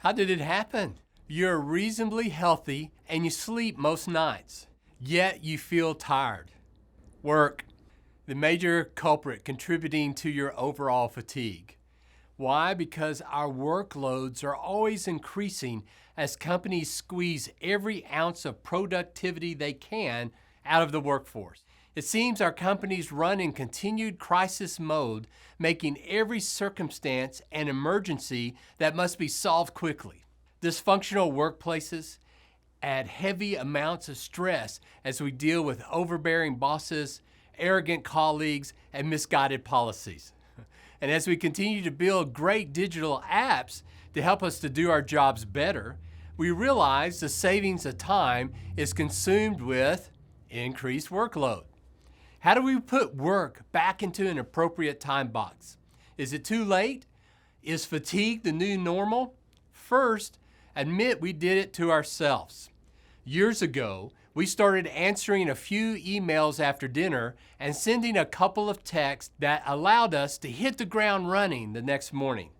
How did it happen? You're reasonably healthy and you sleep most nights, yet you feel tired. Work, the major culprit contributing to your overall fatigue. Why? Because our workloads are always increasing as companies squeeze every ounce of productivity they can out of the workforce. It seems our companies run in continued crisis mode, making every circumstance an emergency that must be solved quickly. Dysfunctional workplaces add heavy amounts of stress as we deal with overbearing bosses, arrogant colleagues, and misguided policies. And as we continue to build great digital apps to help us to do our jobs better, we realize the savings of time is consumed with increased workload. How do we put work back into an appropriate time box? Is it too late? Is fatigue the new normal? First, admit we did it to ourselves. Years ago, we started answering a few emails after dinner and sending a couple of texts that allowed us to hit the ground running the next morning.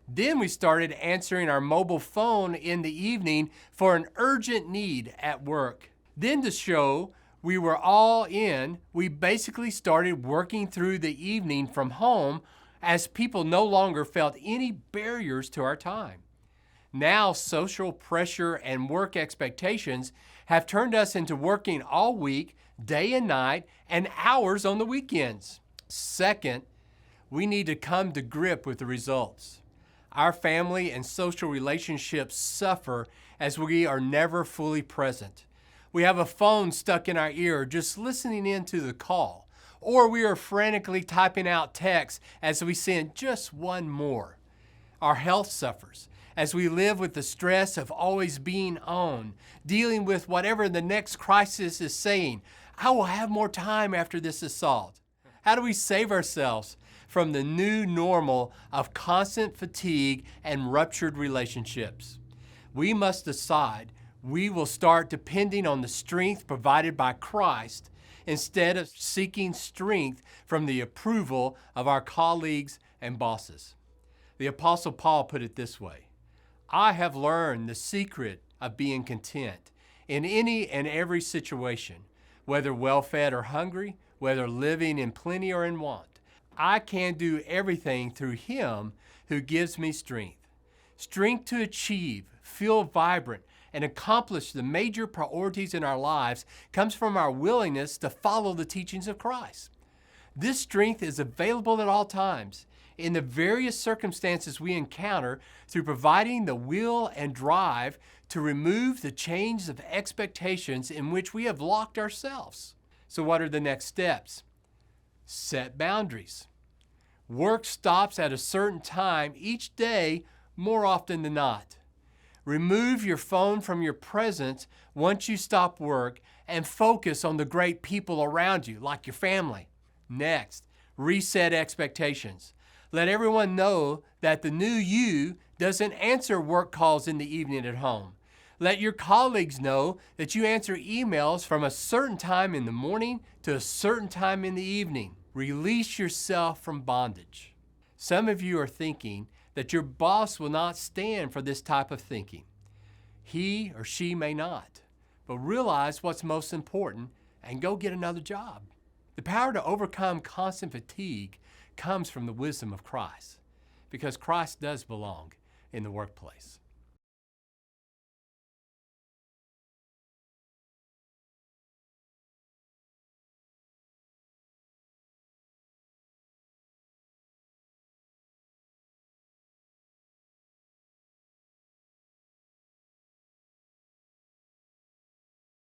Then we started answering our mobile phone in the evening for an urgent need at work. Then to show we were all in, we basically started working through the evening from home as people no longer felt any barriers to our time. Now, social pressure and work expectations have turned us into working all week, day and night, and hours on the weekends. Second, we need to come to grip with the results. Our family and social relationships suffer as we are never fully present. We have a phone stuck in our ear just listening in to the call, or we are frantically typing out texts as we send just one more. Our health suffers as we live with the stress of always being on, dealing with whatever the next crisis is saying. I will have more time after this is solved. How do we save ourselves from the new normal of constant fatigue and ruptured relationships? We must decide we will start depending on the strength provided by Christ instead of seeking strength from the approval of our colleagues and bosses. The Apostle Paul put it this way: I have learned the secret of being content in any and every situation, whether well-fed or hungry, whether living in plenty or in want. I can do everything through Him who gives me strength. Strength to achieve, feel vibrant, and accomplish the major priorities in our lives comes from our willingness to follow the teachings of Christ. This strength is available at all times in the various circumstances we encounter through providing the will and drive to remove the chains of expectations in which we have locked ourselves. So what are the next steps? Set boundaries. Work stops at a certain time each day more often than not. Remove your phone from your presence once you stop work and focus on the great people around you, like your family. Next, reset expectations. Let everyone know that the new you doesn't answer work calls in the evening at home. Let your colleagues know that you answer emails from a certain time in the morning to a certain time in the evening. Release yourself from bondage. Some of you are thinking that your boss will not stand for this type of thinking. He or she may not, but realize what's most important and go get another job. The power to overcome constant fatigue comes from the wisdom of Christ, because Christ does belong in the workplace.